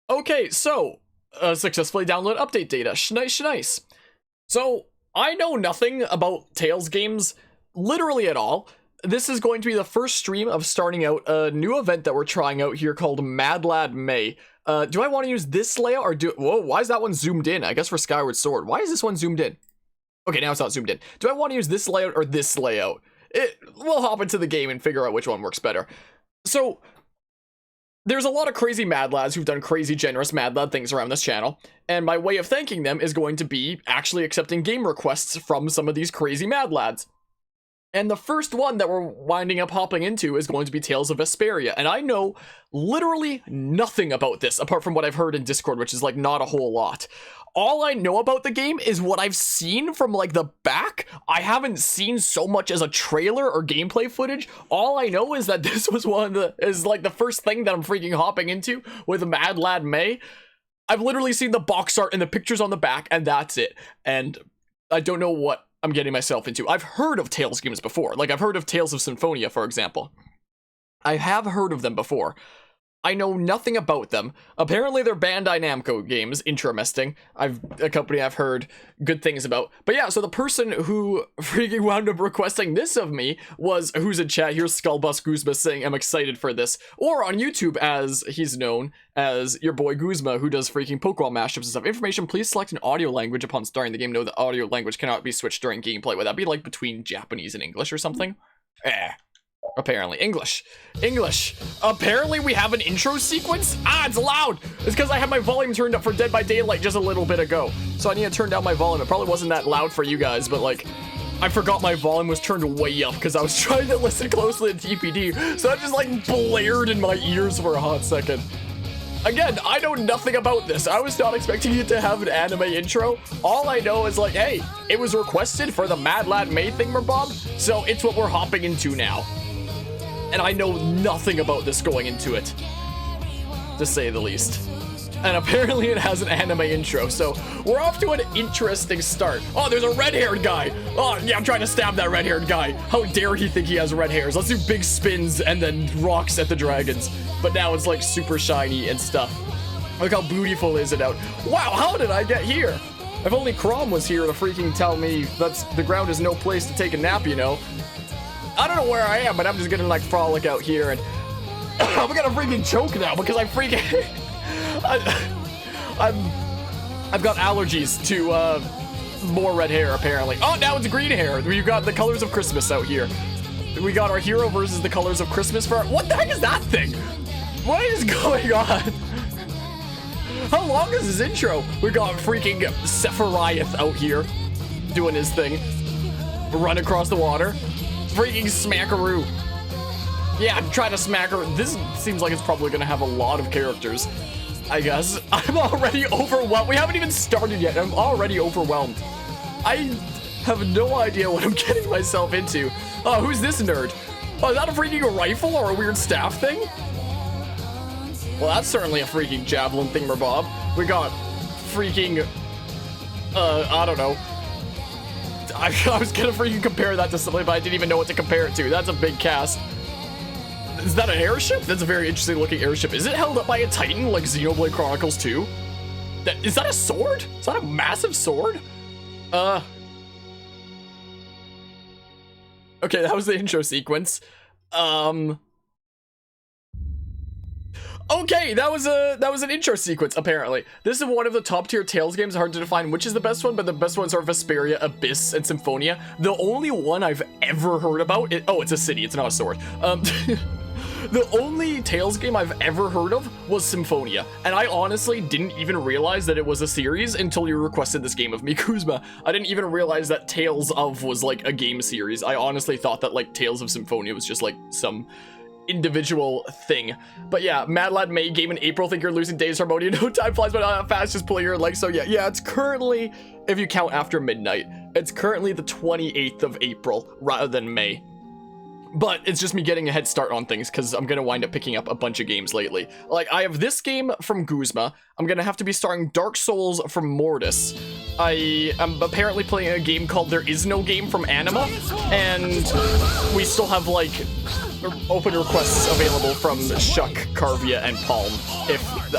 Okay, so, successfully download update data. Schnice. So, I know nothing about Tales games, literally at all. This is going to be the first stream of starting out a new event that we're trying out here called Madlad May. Do I want to use this layout or whoa, why is that one zoomed in? I guess for Skyward Sword. Why is this one zoomed in? Okay, now it's not zoomed in. Do I want to use this layout or this layout? We'll hop into the game and figure out which one works better. So, there's a lot of crazy Mad Lads who've done crazy generous Mad Lad things around this channel, and my way of thanking them is going to be actually accepting game requests from some of these crazy Mad Lads. And the first one that we're winding up hopping into is going to be Tales of Vesperia, and I know literally nothing about this apart from what I've heard in Discord, which is like not a whole lot. All I know about the game is what I've seen from like the back. I haven't seen so much as a trailer or gameplay footage. All I know is that this was like the first thing that I'm freaking hopping into with Mad Lad May. I've literally seen the box art and the pictures on the back, and that's it. And I don't know what I'm getting myself into. I've heard of Tales games before. Like, I've heard of Tales of Symphonia, for example. I have heard of them before. I know nothing about them. Apparently they're Bandai Namco games. Interesting. A company I've heard good things about. But yeah, so the person who freaking wound up requesting this of me was, who's in chat, here's Skullbus Guzma saying I'm excited for this. Or on YouTube, as he's known as your boy Guzma, who does freaking Pokemon mashups and stuff. Information, please select an audio language upon starting the game. No, the audio language cannot be switched during gameplay. Would that be like between Japanese and English or something? Apparently. English. Apparently we have an intro sequence? It's loud! It's because I had my volume turned up for Dead by Daylight just a little bit ago. So I need to turn down my volume. It probably wasn't that loud for you guys, but like, I forgot my volume was turned way up because I was trying to listen closely to TPD. So that just like blared in my ears for a hot second. Again, I know nothing about this. I was not expecting it to have an anime intro. All I know is like, hey, it was requested for the Mad Lad May thingamabob, so it's what we're hopping into now. And I know nothing about this going into it, to say the least. And apparently it has an anime intro, so we're off to an interesting start. Oh, there's a red-haired guy. Oh, yeah, I'm trying to stab that red-haired guy. How dare he think he has red hairs? Let's do big spins and then rocks at the dragons. But now it's like super shiny and stuff. Look how beautiful is it out. Wow, how did I get here? If only Crom was here to freaking tell me the ground is no place to take a nap, you know? I don't know where I am, but I'm just gonna like frolic out here, and I'm gonna freaking choke now because I freaking I've got allergies to more red hair apparently. Oh, now it's green hair. We've got the colors of Christmas out here. We got our hero versus the colors of Christmas for what the heck is that thing? What is going on? How long is this intro? We got freaking Sephiriath out here doing his thing. Run across the water. Freaking smackaroo. Yeah, I'm trying to smack her. This seems like it's probably gonna have a lot of characters, I guess. I'm already overwhelmed. We haven't even started yet. I'm already overwhelmed. I have no idea what I'm getting myself into. Oh, who's this nerd? Oh, is that a freaking rifle or a weird staff thing? Well, that's certainly a freaking javelin thingamabob. We got freaking, I don't know. I was gonna freaking compare that to something, but I didn't even know what to compare it to. That's a big cast. Is that an airship? That's a very interesting looking airship. Is it held up by a titan like Xenoblade Chronicles 2? Is that a sword? Is that a massive sword? Okay, that was the intro sequence. Okay, that was an intro sequence, apparently. This is one of the top tier Tales games. Hard to define which is the best one, but the best ones are Vesperia, Abyss, and Symphonia. The only one I've ever heard about oh, it's a city, it's not a sword. The only Tales game I've ever heard of was Symphonia, and I honestly didn't even realize that it was a series until you requested this game of me, Kuzma. I didn't even realize that Tales of was like a game series. I honestly thought that like Tales of Symphonia was just like some individual thing. But yeah, Mad Lad May game in April. Think you're losing days, Harmonia. No, time flies, but not that fast. Just pulling your legs. So yeah, it's currently, if you count after midnight, it's currently the 28th of April rather than May. But it's just me getting a head start on things because I'm gonna wind up picking up a bunch of games lately. Like, I have this game from Guzma. I'm gonna have to be starting Dark Souls from Mortis. I am apparently playing a game called There Is No Game from Anima, and we still have like open requests available from Shuck, Carvia, and Palm.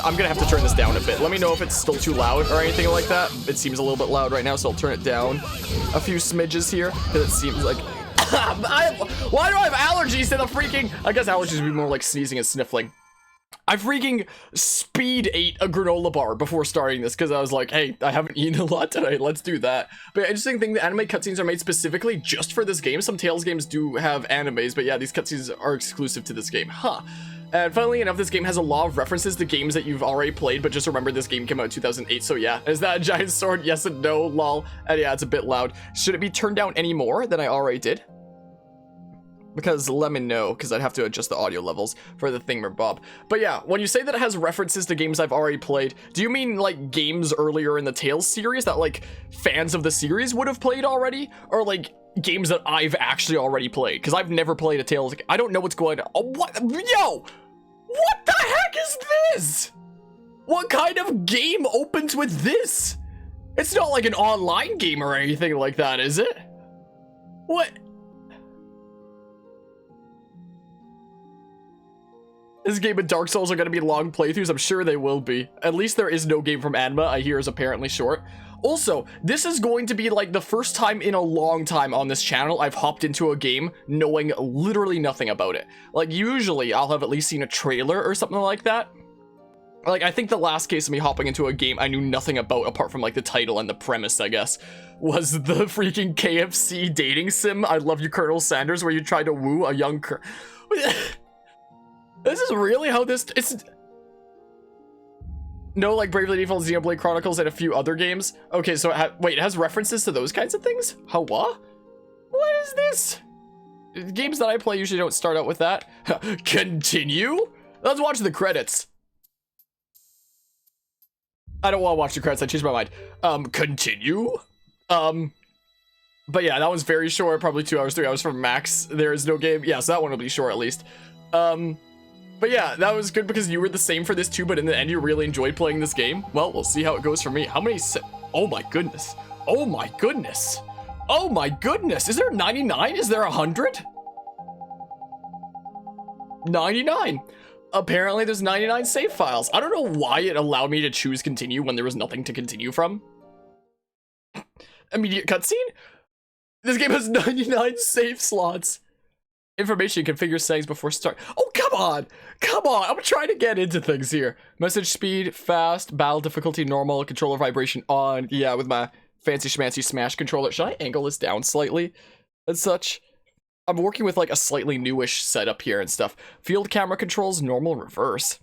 I'm gonna have to turn this down a bit. Let me know if it's still too loud or anything like that. It seems a little bit loud right now, so I'll turn it down a few smidges here, because it seems like... why do I have allergies to the freaking... I guess allergies would be more like sneezing and sniffling. I freaking speed ate a granola bar before starting this because I was like, hey, I haven't eaten a lot today, let's do that. But yeah, interesting thing, the anime cutscenes are made specifically just for this game. Some Tales games do have animes, but yeah, these cutscenes are exclusive to this game. Huh. And funnily enough, this game has a lot of references to games that you've already played, but just remember this game came out in 2008, so yeah. Is that a giant sword? Yes and no, lol. And yeah, it's a bit loud. Should it be turned down any more than I already did? Because let me know, because I'd have to adjust the audio levels for the thingamabob. But yeah, when you say that it has references to games I've already played, do you mean like games earlier in the Tales series that like fans of the series would have played already? Or like games that I've actually already played? Because I've never played a Tales. I don't know what's going on. Oh, what? Yo! What the heck is this? What kind of game opens with this? It's not like an online game or anything like that, is it? What? This game and Dark Souls are going to be long playthroughs. I'm sure they will be. At least there is no game from Anima I hear is apparently short. Also, this is going to be like the first time in a long time on this channel I've hopped into a game knowing literally nothing about it. Like usually I'll have at least seen a trailer or something like that. Like I think the last case of me hopping into a game I knew nothing about apart from like the title and the premise, I guess, was the freaking KFC dating sim I Love You Colonel Sanders, where you try to woo a young This is really how this... It's... No, like Bravely Default, Xenoblade Chronicles, and a few other games. Okay, so wait, it has references to those kinds of things? How what? What is this? Games that I play usually don't start out with that. Continue? Let's watch the credits. I don't want to watch the credits, I changed my mind. Continue? But yeah, that one's very short, probably 2 hours, 3 hours from max. There is no game. Yeah, so that one will be short at least. But yeah, that was good because you were the same for this too, but in the end you really enjoyed playing this game. Well, we'll see how it goes for me. How many oh my goodness. Oh my goodness. Oh my goodness. Is there 99? Is there 100? 99. Apparently there's 99 save files. I don't know why it allowed me to choose continue when there was nothing to continue from. Immediate cutscene? This game has 99 save slots. Information, configure settings before start. Oh, come on. Come on. I'm trying to get into things here. Message speed, fast, battle difficulty, normal, controller vibration on. Yeah, with my fancy schmancy Smash controller. Should I angle this down slightly and such? I'm working with like a slightly newish setup here and stuff. Field camera controls, normal, reverse.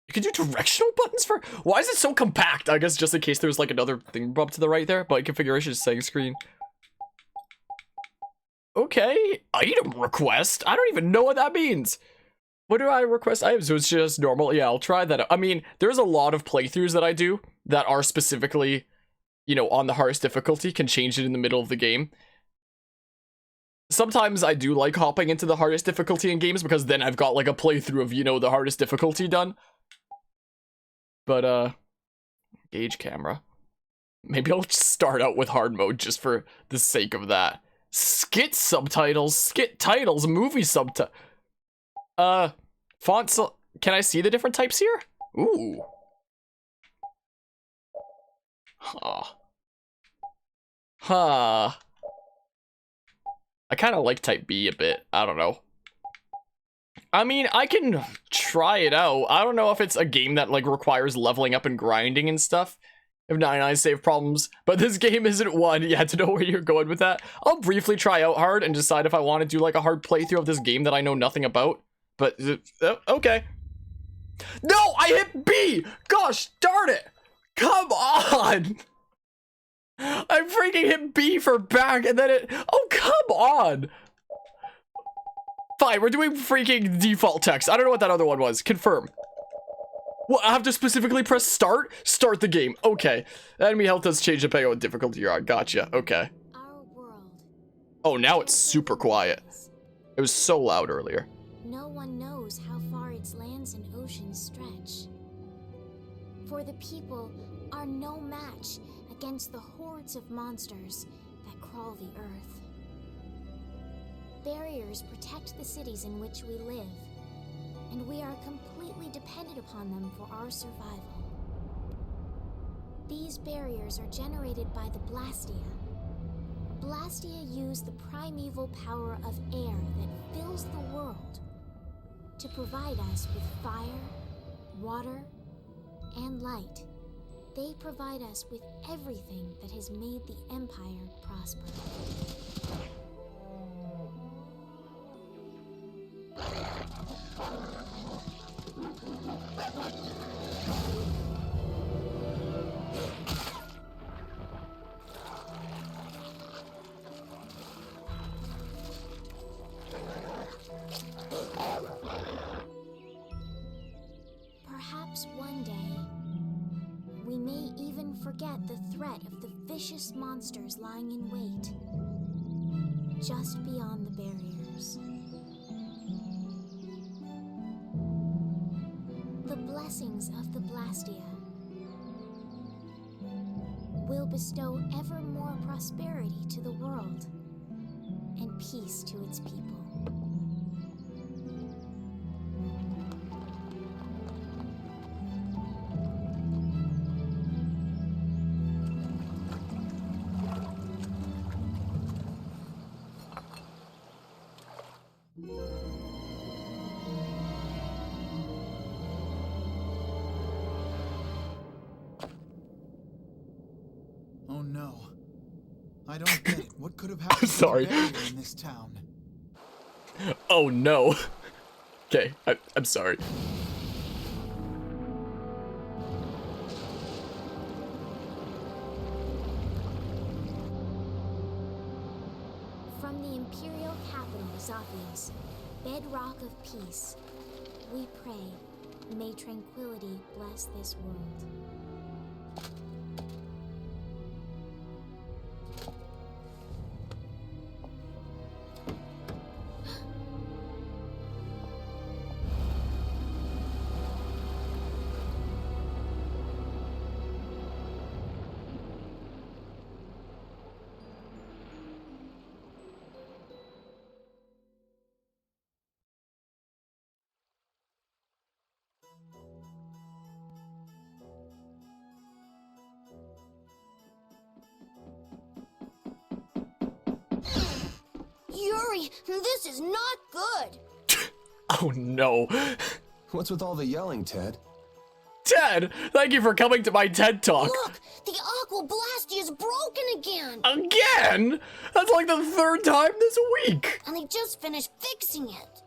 You can do directional buttons for... Why is it so compact? I guess just in case there's like another thing up to the right there. But configuration, settings screen. Okay, item request? I don't even know what that means. What do I request items? So it's just normal. Yeah, I'll try that. I mean, there's a lot of playthroughs that I do that are specifically, you know, on the hardest difficulty, can change it in the middle of the game. Sometimes I do like hopping into the hardest difficulty in games because then I've got like a playthrough of, you know, the hardest difficulty done. But, gauge camera. Maybe I'll start out with hard mode just for the sake of that. Skit subtitles, skit titles, movie subtitles. Fonts. Can I see the different types here? Ooh. Huh. Huh. I kind of like type B a bit. I don't know. I mean, I can try it out. I don't know if it's a game that like requires leveling up and grinding and stuff. If 99 save problems, but this game isn't one. You had to know where you're going with that. I'll briefly try out hard and decide if I want to do like a hard playthrough of this game that I know nothing about. But, okay. No, I hit B! Gosh darn it! Come on! I freaking hit B for back and then it... Oh, come on! Fine, we're doing freaking default text. I don't know what that other one was. Confirm. Well, I have to specifically press start? Start the game. Okay. Enemy health does change depending on what difficulty you're on. Gotcha. Okay. Oh, now it's super quiet. It was so loud earlier. No one knows how far its lands and oceans stretch. For the people are no match against the hordes of monsters that crawl the earth. barriers protect the cities in which we live, and we are completely dependent upon them for our survival. These barriers are generated by the Blastia. Blastia use the primeval power of air that fills the world to provide us with fire, water, and light. They provide us with everything that has made the Empire prosper. Perhaps one day, we may even forget the threat of the vicious monsters lying in wait just beyond the barriers. The blessings of the Blastia will bestow ever more prosperity to the world and peace to its people. Oh no. I don't get it. What could have happened Sorry. to the barrier in this town? Oh no. Okay, I'm sorry. From the Imperial capital, Zaphios, bedrock of peace, we pray, may tranquility bless this world. Yuri, this is not good. Oh no. What's with all the yelling, Ted? Ted, thank you for coming to my TED Talk. Look, the Aqua Blastia is broken again. Again? That's like the third time this week. And they just finished fixing it.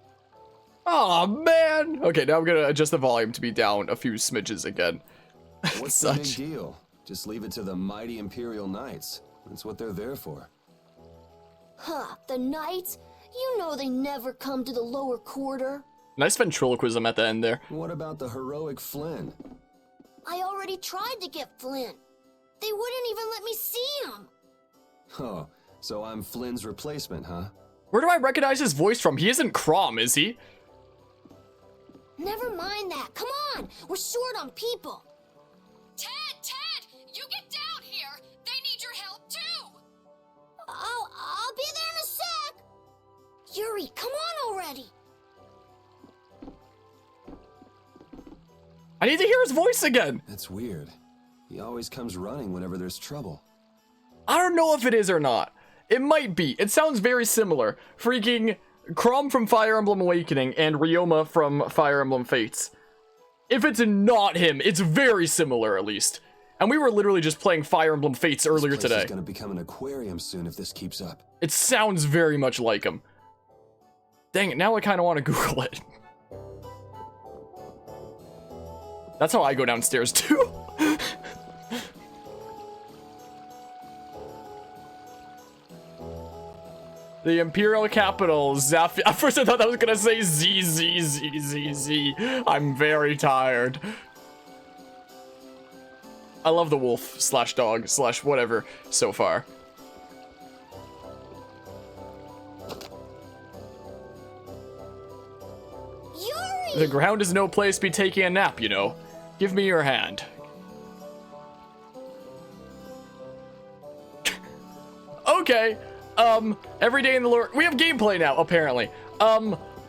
Oh man. Okay, now I'm gonna adjust the volume to be down a few smidges again. What's the big deal? Just leave it to the mighty Imperial Knights. That's what they're there for. Huh, the Knights? You know they never come to the lower quarter. Nice ventriloquism at the end there. What about the heroic Flynn? I already tried to get Flint. They wouldn't even let me see him. Oh, so I'm Flynn's replacement, huh? Where do I recognize his voice from? He isn't Crom, is he? Never mind that. Come on, we're short on people. Ted, you get down here. They need your help too. I'll be there in a sec. Yuri, come on already. I need to hear his voice again. That's weird. He always comes running whenever there's trouble. I don't know if it is or not. It might be. It sounds very similar. Freaking Crom from Fire Emblem Awakening and Ryoma from Fire Emblem Fates. If it's not him, it's very similar at least. And we were literally just playing Fire Emblem Fates earlier This place today. is gonna become an aquarium soon if this keeps up. It sounds very much like him. Dang it, now I kind of want to Google it. That's how I go downstairs too. The Imperial capital, Zaf. At first I thought that was gonna say Z. I'm very tired. I love the wolf slash dog slash whatever so far. Yuri! The ground is no place to be taking a nap, you know. Give me your hand. Okay. Every day in the lore. We have gameplay now, apparently.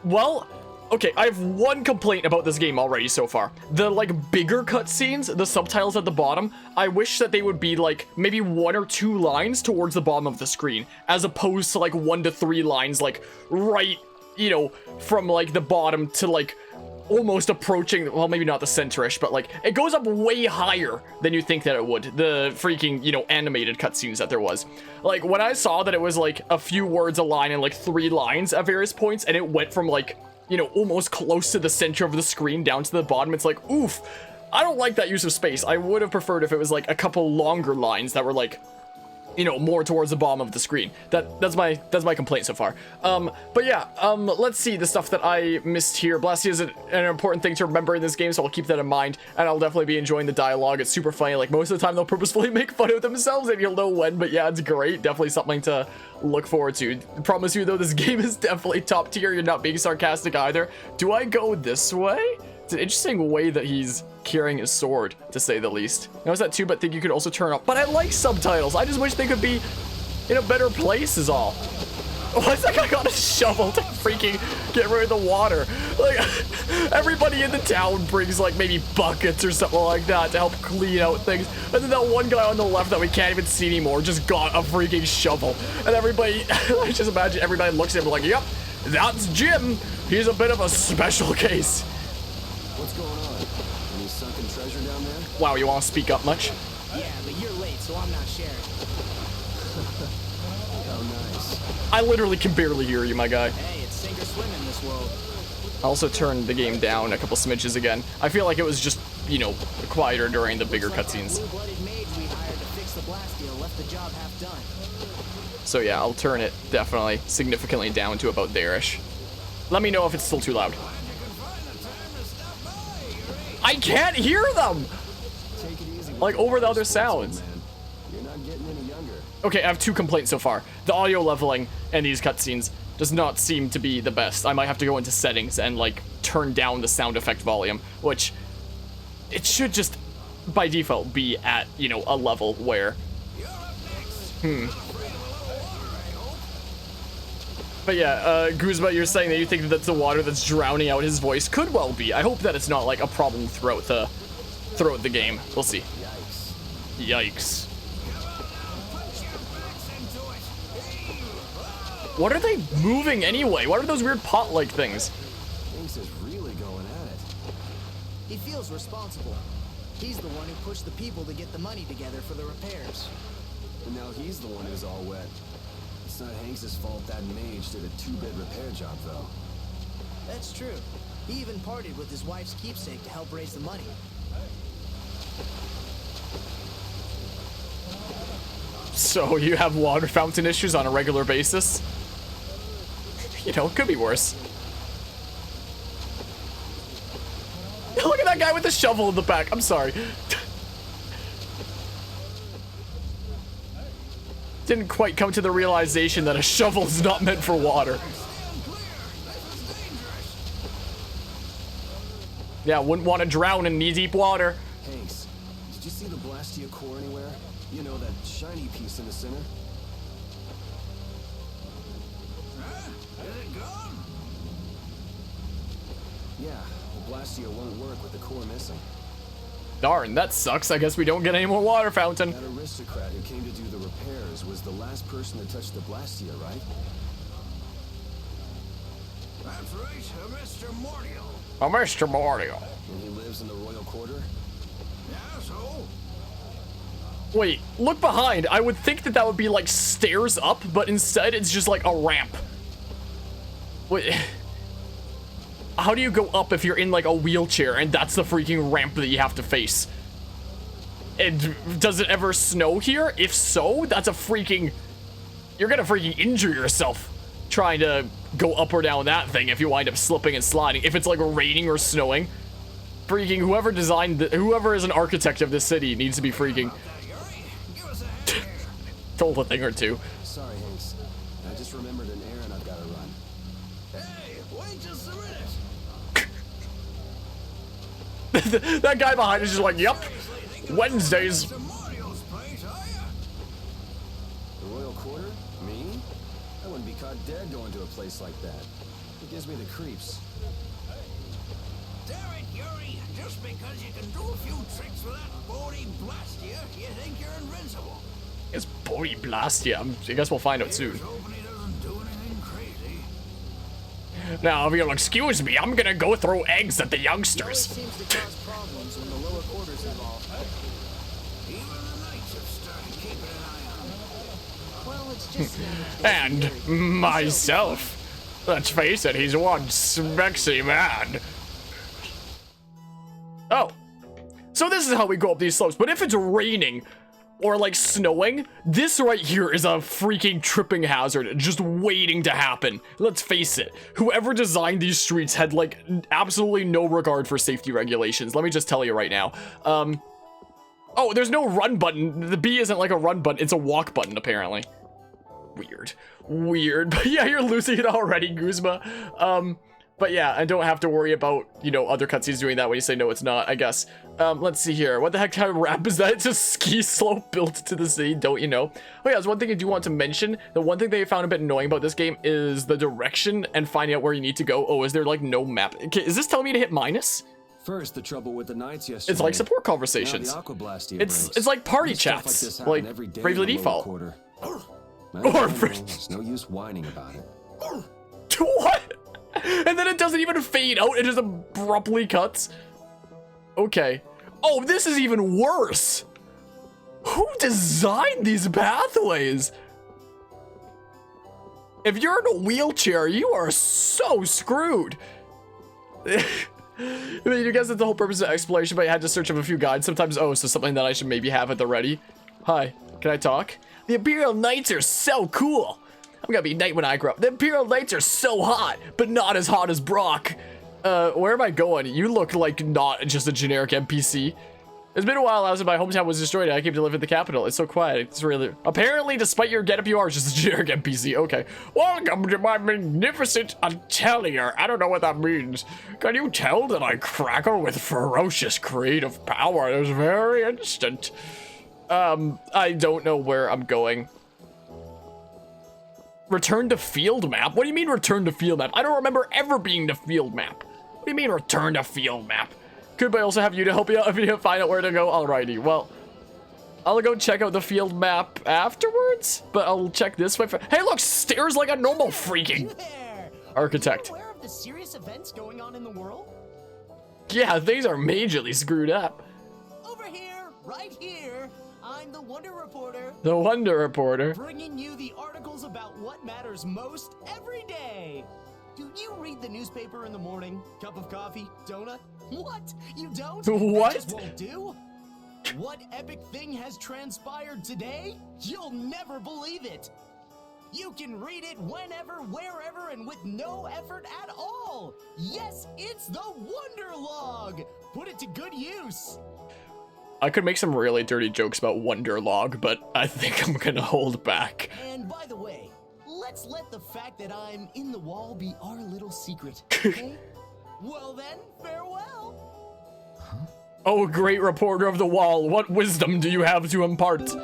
Well, okay, I have one complaint about this game already so far. The, like, bigger cutscenes, the subtitles at the bottom, I wish that they would be, like, maybe 1 or 2 lines towards the bottom of the screen, as opposed to, like, 1 to 3 lines, like, right, you know, from, like, the bottom to, like, almost approaching, well, maybe not the center-ish, but, like, it goes up way higher than you think that it would, the freaking, you know, animated cutscenes that there was. Like, when I saw that it was, like, a few words a line and, like, 3 lines at various points, and it went from, like, you know, almost close to the center of the screen down to the bottom, it's like, oof, I don't like that use of space. I would have preferred if it was, like, a couple longer lines that were, like, you know, more towards the bottom of the screen. That's my complaint so far. But yeah, let's see the stuff that I missed here. Blastia is an important thing to remember in this game, so I'll keep that in mind, and I'll definitely be enjoying the dialogue. It's super funny. Like, most of the time they'll purposefully make fun of themselves, and you'll know when, but yeah, it's great. Definitely something to look forward to. I promise you, though, this game is definitely top tier. You're not being sarcastic either. Do I go this way? It's an interesting way that he's carrying his sword, to say the least. Notice that too, but think you could also turn up. But I like subtitles. I just wish they could be in a better place is all. Why's that guy got a shovel to freaking get rid of the water? Like, everybody in the town brings, like, maybe buckets or something like that to help clean out things. And then that one guy on the left that we can't even see anymore just got a freaking shovel. And everybody, I just imagine everybody looks at him like, yep, that's Jim. He's a bit of a special case. What's going on? Any sunken treasure down there? Wow, you want to speak up much? Yeah, but you're late, so I'm not sharing. Oh, nice. I literally can barely hear you, my guy. Hey, it's sink or swim in this world. I also turned the game down a couple smidges again. I feel like it was just, you know, quieter during the bigger cutscenes. Blue-blooded mage we hired to fix the blast deal left the job half done. So yeah, I'll turn it definitely significantly down to about there-ish. Let me know if it's still too loud. I can't hear them! Take it easy. Like, over the other sounds. Man. You're not getting any younger. Okay, I have 2 complaints so far. The audio leveling and these cutscenes does not seem to be the best. I might have to go into settings and, like, turn down the sound effect volume, which it should just, by default, be at, you know, a level where... But yeah, Guzma, you're saying that you think that that's the water that's drowning out his voice. Could well be. I hope that it's not, like, a problem throughout the game. We'll see. Yikes. What are they moving anyway? What are those weird pot-like things? Things is really going at it. He feels responsible. He's the one who pushed the people to get the money together for the repairs. And now he's the one who's all wet. It's not Hanks's fault that mage did a 2-bit repair job, though. That's true. He even partied with his wife's keepsake to help raise the money. So you have water fountain issues on a regular basis? You know, it could be worse. Look at that guy with the shovel in the back. I'm sorry. Didn't quite come to the realization that a shovel is not meant for water. Yeah, wouldn't want to drown in knee-deep water. Hanks, did you see the Blastia core anywhere? You know, that shiny piece in the center? Yeah, the Blastia won't work with the core missing. Darn, that sucks. I guess we don't get any more water fountain. That aristocrat who came to do the repairs was the last person to touch the Blastia, right? That's right, Mr. Mordio. Oh, Mr. Mario. And he lives in the royal quarter? Yeah, so? Wait, look behind. I would think that that would be like stairs up, but instead it's just like a ramp. Wait. How do you go up if you're in like a wheelchair and that's the freaking ramp that you have to face? And does it ever snow here? If so, that's a freaking... You're gonna freaking injure yourself trying to go up or down that thing if you wind up slipping and sliding. If it's like raining or snowing. Freaking whoever designed... whoever is an architect of this city needs to be freaking... told a thing or two. Sorry, Hanks. I just remembered an errand I've got to run. Hey, wait just a minute. That guy behind is just like, yep, Wednesdays. Mr. Mordio's place, are ya? The royal quarter? Me? about dead going to a place like that. It gives me the creeps. Damn it, Yuri! Just because you can do a few tricks with that body Blastia, you think you're invincible. It's Boy Blastia. I guess we'll find out soon. Here's hoping he doesn't do anything crazy. Now, if you'll excuse me, I'm gonna go throw eggs at the He always youngsters. seems to cause problems when the lower quarters involved. Even the knights have started keeping an eye on him. Well, it's just standard to And myself. Let's face it, he's one smexy man. Oh. So this is how we go up these slopes. But if it's raining or like snowing, this right here is a freaking tripping hazard just waiting to happen. Let's face it. Whoever designed these streets had like absolutely no regard for safety regulations. Let me just tell you right now. Oh, there's no run button. The B isn't like a run button. It's a walk button, apparently. Weird. But yeah, you're losing it already, Guzma. But yeah, I don't have to worry about, you know, other cutscenes doing that when you say no, it's not, I guess. Let's see here. What the heck kind of rap is that? It's a ski slope built to the sea, don't you know? Oh yeah, there's one thing I do want to mention. The one thing they found a bit annoying about this game is the direction and finding out where you need to go. Oh, is there like no map? Okay, is this telling me to hit minus? First, the trouble with the knights yesterday. It's like support Now conversations. the Aqua Blastia It's breaks. like party Stuff like chats, this happen like every day Bravely in the lower Default. quarter. Or There's no use whining about it. What? And then it doesn't even fade out, it just abruptly cuts. Okay. Oh, this is even worse. Who designed these pathways? If you're in a wheelchair, you are so screwed. I mean, you guess that's the whole purpose of exploration, but I had to search up a few guides. Sometimes, oh, so something that I should maybe have at the ready. Hi, can I talk? The Imperial Knights are so cool. I'm gonna be knight when I grow up. The Imperial Knights are so hot, but not as hot as Brock. Where am I going? You look like not just a generic NPC. It's been a while since my hometown was destroyed and I came to live in the capital. It's so quiet. It's really... Apparently, despite your getup, you are just a generic NPC. Okay. Welcome to my magnificent atelier. I don't know what that means. Can you tell that I crackle with ferocious creative power? It was very instant. I don't know where I'm going. Return to field map? What do you mean return to field map? I don't remember ever being to field map. What do you mean return to field map? Could I also have you to help you out if you find out where to go? Alrighty, well, I'll go check out the field map afterwards, but I'll check this way for— Hey, look, stairs like a normal freaking there. architect. Are you aware of the serious events going on in the world? Yeah, things are majorly screwed up. Over here, right here, I'm the Wonder Reporter, The Wonder Reporter. bringing you the articles about what matters most every day. Do you read the newspaper in the morning? Cup of coffee? Donut? What? You don't? What? That just won't do? What epic thing has transpired today? You'll never believe it. You can read it whenever, wherever, and with no effort at all. Yes, it's the Wonder Log. Put it to good use. I could make some really dirty jokes about Wonderlog, but I think I'm gonna hold back. And by the way, let's let the fact that I'm in the wall be our little secret, okay? Well then, farewell. Oh, great reporter of the wall, what wisdom do you have to impart?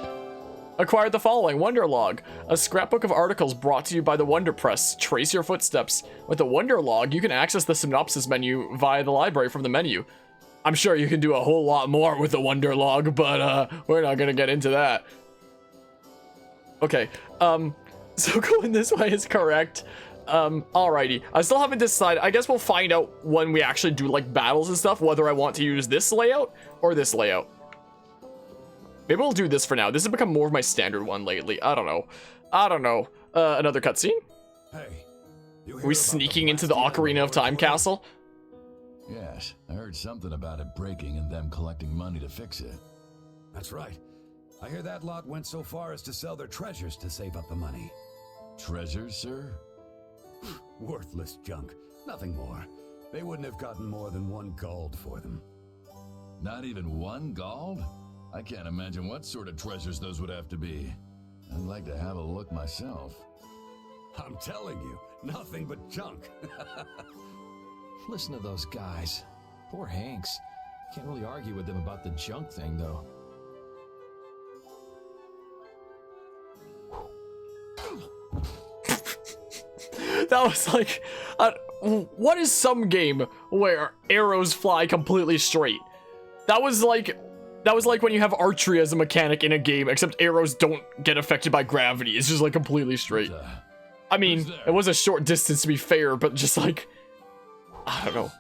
Acquired the following: Wonderlog, a scrapbook of articles brought to you by the Wonder Press. Trace your footsteps. With the Wonderlog, you can access the synopsis menu via the library from the menu. I'm sure you can do a whole lot more with the Wonderlog, but we're not gonna get into that. Okay, so going this way is correct. Alrighty. I still haven't decided. I guess we'll find out when we actually do like battles and stuff, whether I want to use this layout or this layout. Maybe we'll do this for now. This has become more of my standard one lately. I don't know. Another cutscene? Hey, Are we sneaking into the Ocarina of Time castle? Yes, I heard something about it breaking and them collecting money to fix it. That's right. I hear that lot went so far as to sell their treasures to save up the money. Treasures, sir? Worthless junk. Nothing more. They wouldn't have gotten more than 1 gold for them. Not even 1 gold? I can't imagine what sort of treasures those would have to be. I'd like to have a look myself. I'm telling you, nothing but junk. Listen to those guys. Poor Hanks. Can't really argue with them about the junk thing, though. That was like, what is some game where arrows fly completely straight? That was like when you have archery as a mechanic in a game, except arrows don't get affected by gravity. It's just like completely straight. I mean, it was a short distance to be fair, but just like, I don't know.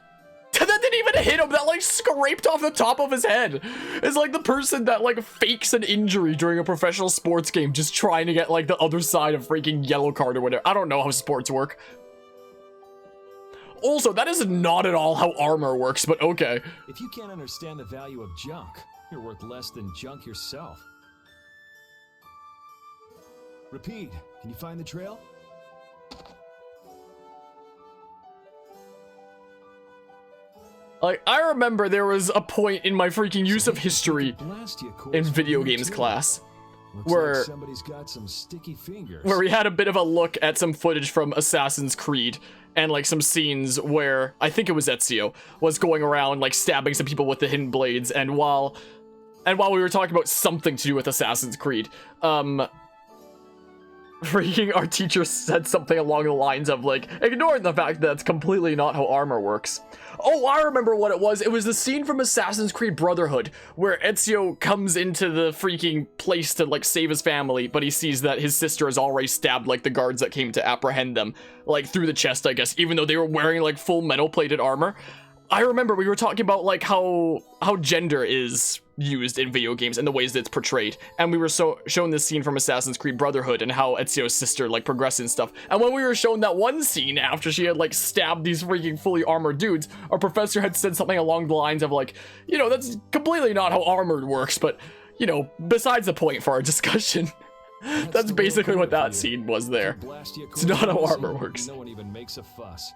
That didn't even hit him. That like scraped off the top of his head. It's like the person that like fakes an injury during a professional sports game, just trying to get like the other side of freaking yellow card or whatever. I don't know how sports work. Also, that is not at all how armor works, but okay. If you can't understand the value of junk, you're worth less than junk yourself. Repeat, can you find the trail? Like, I remember there was a point in my freaking use of history in video games class where somebody's got some sticky fingers. Where we had a bit of a look at some footage from Assassin's Creed and like some scenes where I think it was Ezio was going around like stabbing some people with the hidden blades, and while we were talking about something to do with Assassin's Creed, freaking our teacher said something along the lines of like, ignoring the fact that that's completely not how armor works. Oh, I remember what it was. It was the scene from Assassin's Creed Brotherhood where Ezio comes into the freaking place to like save his family, but he sees that his sister has already stabbed like the guards that came to apprehend them, like through the chest, I guess, even though they were wearing like full metal plated armor. I remember we were talking about like how gender is used in video games and the ways that it's portrayed, and we were shown this scene from Assassin's Creed Brotherhood and how Ezio's sister like progressed and stuff. And when we were shown that one scene after she had like stabbed these freaking fully armored dudes, our professor had said something along the lines of like, you know, that's completely not how armored works, but you know, besides the point for our discussion. That's basically what that scene was there. It's not how armor works. No one even makes a fuss.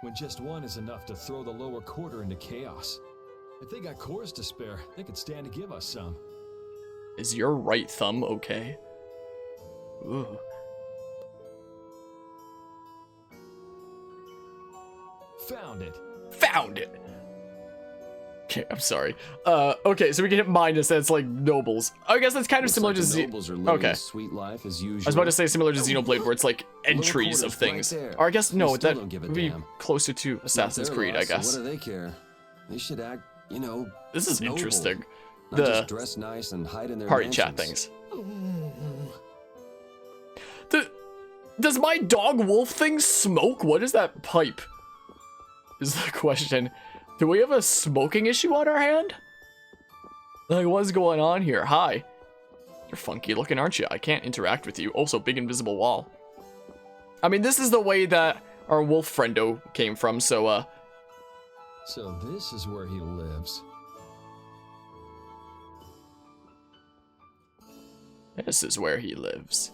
When just one is enough to throw the lower quarter into chaos. If they got cores to spare, they could stand to give us some. Is your right thumb okay? Ooh. Found it. Found it! Okay, I'm sorry. Okay, so we can hit minus, and it's like nobles. I guess that's kind of similar to okay. Sweet life as usual. I was about to say similar to Xenoblade, where it's like entries of things. Right, or I guess no, that would be closer to Assassin's Creed, I guess. So what do they care? They should act, you know. This is noble. interesting. Not just dress nice and hide in their party mansions. chat things. Does my dog wolf thing smoke? What is that pipe? Is the question. Do we have a smoking issue on our hand? Like, what's going on here? Hi. You're funky looking, aren't you? I can't interact with you. Also, big invisible wall. I mean, this is the way that our wolf friendo came from, so, So this is where he lives. This is where he lives.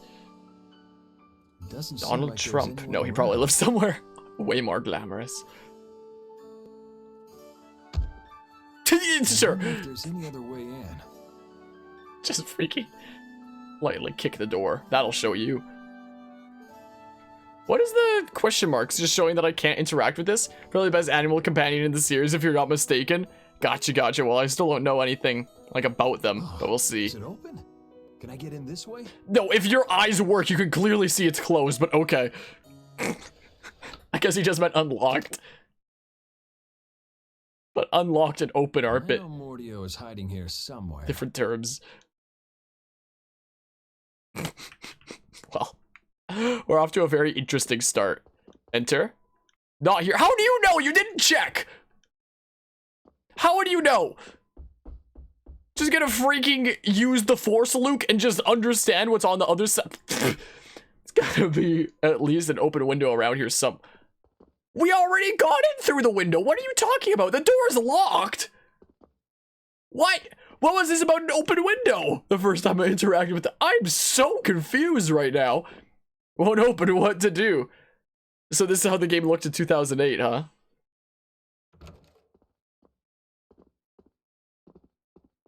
Doesn't seem Donald like there's Trump. anyone No, he probably around. lives somewhere way more glamorous. Sure. I wonder if there's any other way in. Just freaking lightly kick the door. That'll show you. What is the question marks? Just showing that I can't interact with this? Probably the best animal companion in the series, if you're not mistaken. Gotcha, gotcha. Well, I still don't know anything like about them, but we'll see. Is it open? Can I get in this way? No, if your eyes work, you can clearly see it's closed, but okay. I guess he just meant unlocked. But unlocked and open are a bit Mordio is hiding here somewhere. different terms. Well, we're off to a very interesting start. Enter. Not here. How do you know? You didn't check. How would you know? Just gonna freaking use the Force, Luke, and just understand what's on the other side. It's gotta be at least an open window around here some. We already got in through the window. What are you talking about? The door is locked. What? What was this about an open window? The first time I interacted with I'm so confused right now. Won't open what to do. So this is how the game looked in 2008, huh?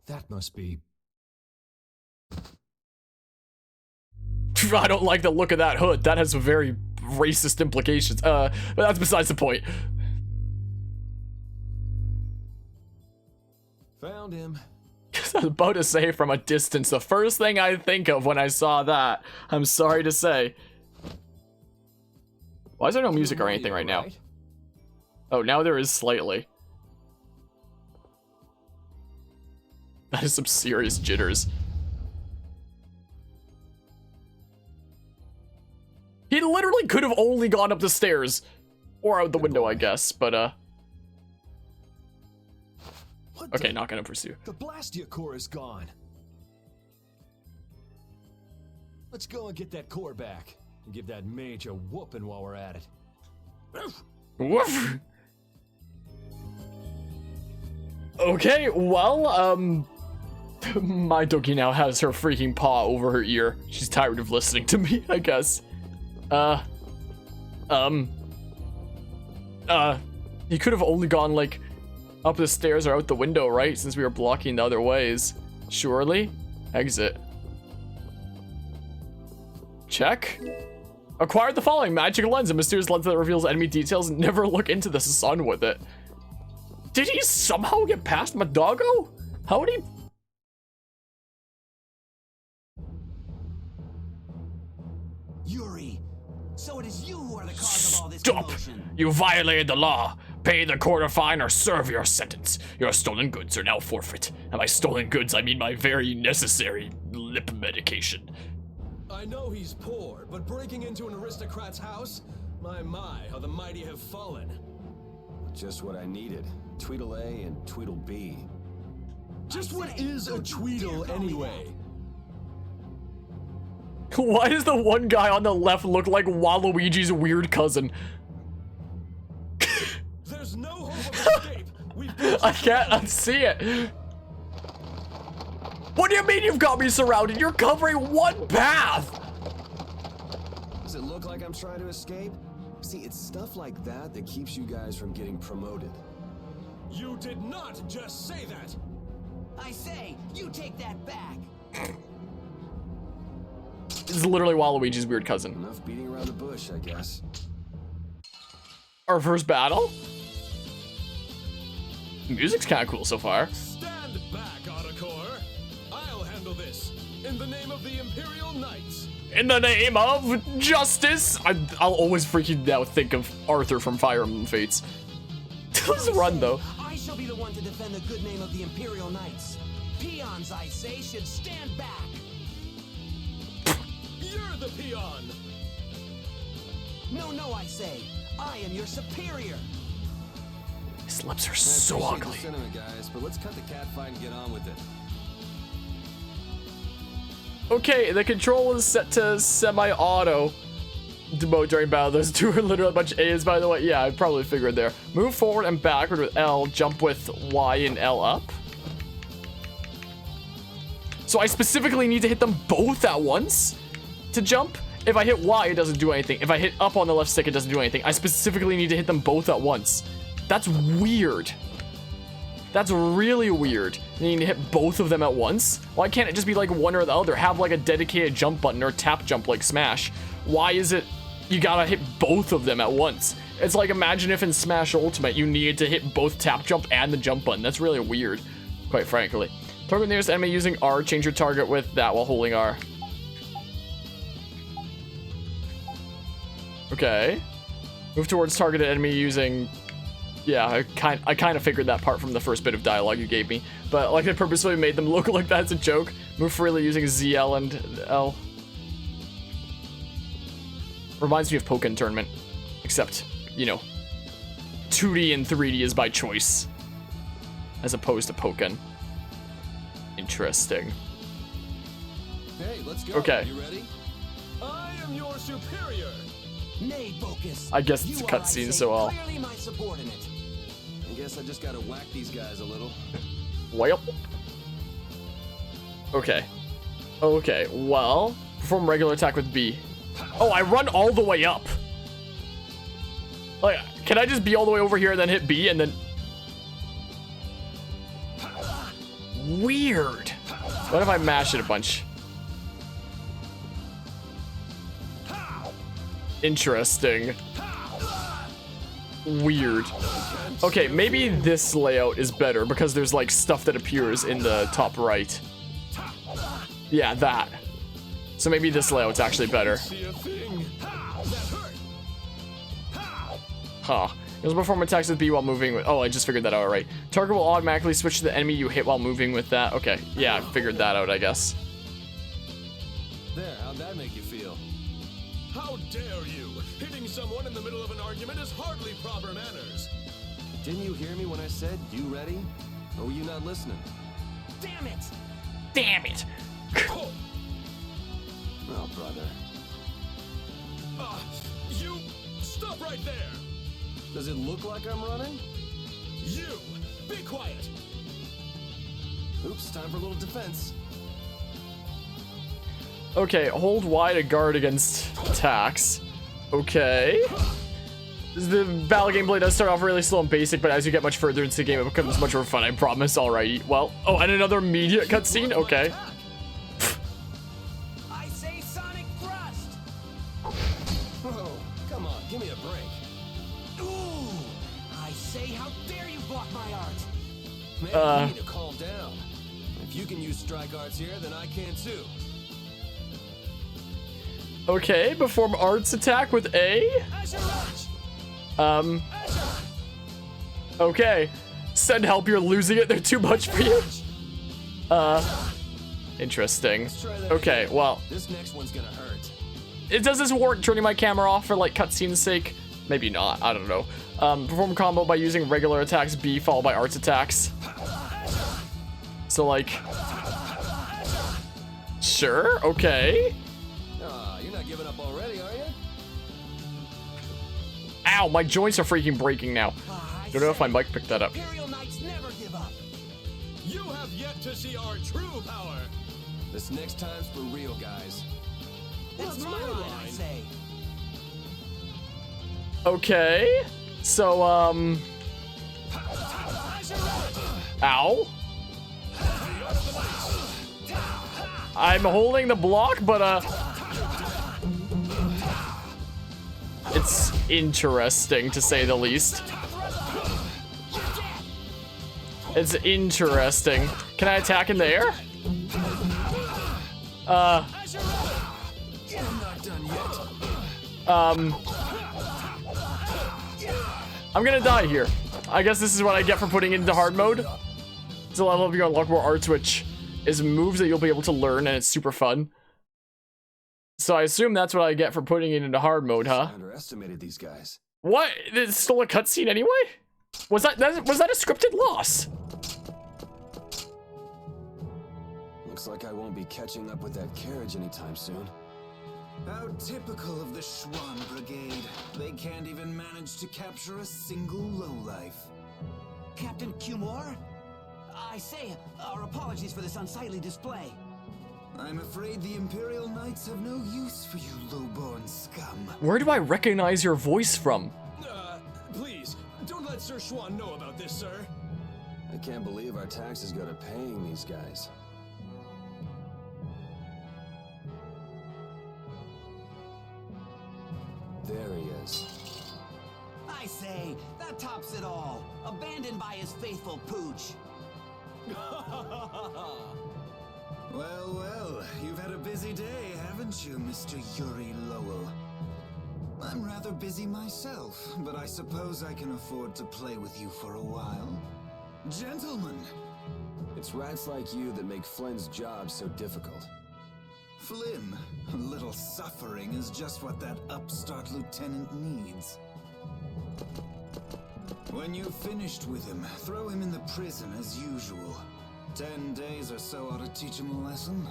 That must be... I don't like the look of that hood. That has some very racist implications. But that's besides the point. Found him. I was about to say from a distance, the first thing I think of when I saw that, I'm sorry to say. Why is there no music or anything right now? Oh, now there is slightly. That is some serious jitters. He literally could have only gone up the stairs. Or out the window, I guess, but, okay, not gonna pursue. The Blastia core is gone. Let's go and get that core back. And give that mage a whooping while we're at it. Woof! Okay, well, my doggy now has her freaking paw over her ear. She's tired of listening to me, I guess. He could have only gone, like, up the stairs or out the window, right? Since we were blocking the other ways. Surely? Exit. Check. Acquired the following: magic lens, a mysterious lens that reveals enemy details. Never look into the sun with it. Did he somehow get past my doggo? How would he? Yuri, so it is you who are the cause of all this Stop! commotion. You violated the law. Pay the quarter fine or serve your sentence. Your stolen goods are now forfeit. And by stolen goods, I mean my very necessary lip medication. I know he's poor, but breaking into an aristocrat's house? My, how the mighty have fallen. Just what I needed. Tweedle A and Tweedle B. Just what is a Tweedle anyway? Why does the one guy on the left look like Waluigi's weird cousin? There's no hope of escape. I can't unsee it. What do you mean you've got me surrounded? You're covering one path. Does it look like I'm trying to escape? See, it's stuff like that that keeps you guys from getting promoted. You did not just say that. I say, you take that back. It's literally Waluigi's weird cousin. Enough beating around the bush, I guess. Our first battle? Music's kind of cool so far. Stand back, Autocore. I'll handle this. In the name of the Imperial Knights. In the name of justice. I'll always freaking now think of Arthur from Fire Emblem Fates. Let's run though. I shall be the one to defend the good name of the Imperial Knights. Peons, I say, should stand back. You're the peon. No, I say. I am your superior. His lips are so ugly. The sentiment, guys, but let's cut the cat fight and get on with it. Okay, the control is set to semi-auto. Demote during battle. Those two are literally a bunch of A's, by the way. Yeah, I probably figured there. Move forward and backward with L. Jump with Y and L up. So I specifically need to hit them both at once to jump. If I hit Y, it doesn't do anything. If I hit up on the left stick, it doesn't do anything. I specifically need to hit them both at once. That's weird. That's really weird. You need to hit both of them at once? Why can't it just be like one or the other? Have like a dedicated jump button or tap jump like Smash. Why is it you gotta hit both of them at once? It's like, imagine if in Smash Ultimate you needed to hit both tap jump and the jump button. That's really weird, quite frankly. Target nearest enemy using R. Change your target with that while holding R. Okay. Move towards targeted enemy using... Yeah, I kind of figured that part from the first bit of dialogue you gave me. But like I purposely made them look like that's a joke. Move freely using ZL and L. Reminds me of Pokken Tournament. Except, you know, 2D and 3D is by choice. As opposed to Pokken. Interesting. Hey, let's go. Okay. You ready? I am your superior. Nay, Focus. I guess it's a cutscene, so I'll... Clearly my subordinate. I guess I just gotta whack these guys a little. Well. Okay. Okay, well... Perform regular attack with B. Oh, I run all the way up. Like, can I just be all the way over here and then hit B and then... Weird. What if I mash it a bunch? Interesting. Weird. Okay, maybe this layout is better because there's like stuff that appears in the top right. Yeah, that. So maybe this layout's actually better. Huh. It was perform attacks with B while moving with... Oh, I just figured that out, right. Target will automatically switch to the enemy you hit while moving with that. Okay, yeah, I figured that out, I guess. There, how'd that make you feel? How dare you! Hitting someone in the middle of an argument is hardly proper manners. Didn't you hear me when I said, you ready? Or were you not listening? Damn it! Damn it! Oh, brother. You! Stop right there! Does it look like I'm running? You! Be quiet! Oops, time for a little defense. Okay, hold Y to guard against attacks. Okay. The battle gameplay does start off really slow and basic, but as you get much further into the game, it becomes much more fun, I promise. Alright, well. Oh, and another immediate cutscene? Okay. I say Sonic Thrust! Oh, come on, give me a break. Ooh! I say, how dare you block my art! Man, you need to calm down. If you can use strike arts here, then I can too. Okay, perform arts attack with A. Okay. Send help, you're losing it, they're too much for you. Interesting. Okay, well. This next one's gonna hurt. Does this work turning my camera off for like cutscene's sake? Maybe not, I don't know. Perform combo by using regular attacks B followed by arts attacks. So like... Sure, okay. You're not giving up already, are you? Ow, my joints are freaking breaking now. Don't know if my mic picked that up. Imperial Knights never give up. You have yet to see our true power! This next time's for real, guys. It's my line, I say. Okay. So, Ow. I'm holding the block, but, it's interesting, to say the least. It's interesting. Can I attack in the air? I'm not done yet. I'm gonna die here. I guess this is what I get for putting it into hard mode. It's a level of you unlock more arts, which is moves that you'll be able to learn, and it's super fun. So I assume that's what I get for putting it into hard mode, huh? I underestimated these guys. What? It's still a cutscene anyway? Was that a scripted loss? Looks like I won't be catching up with that carriage anytime soon. How typical of the Schwann Brigade. They can't even manage to capture a single lowlife. Captain Cumore? I say, our apologies for this unsightly display. I'm afraid the Imperial Knights have no use for you lowborn scum. Where do I recognize your voice from? Please, don't let Sir Schwann know about this, sir. I can't believe our taxes go to paying these guys. There he is. I say, that tops it all. Abandoned by his faithful pooch. Well, well, you've had a busy day, haven't you, Mr. Yuri Lowell? I'm rather busy myself, but I suppose I can afford to play with you for a while. Gentlemen! It's rats like you that make Flynn's job so difficult. Flynn, a little suffering is just what that upstart lieutenant needs. When you've finished with him, throw him in the prison as usual. 10 days or so ought to teach him a lesson.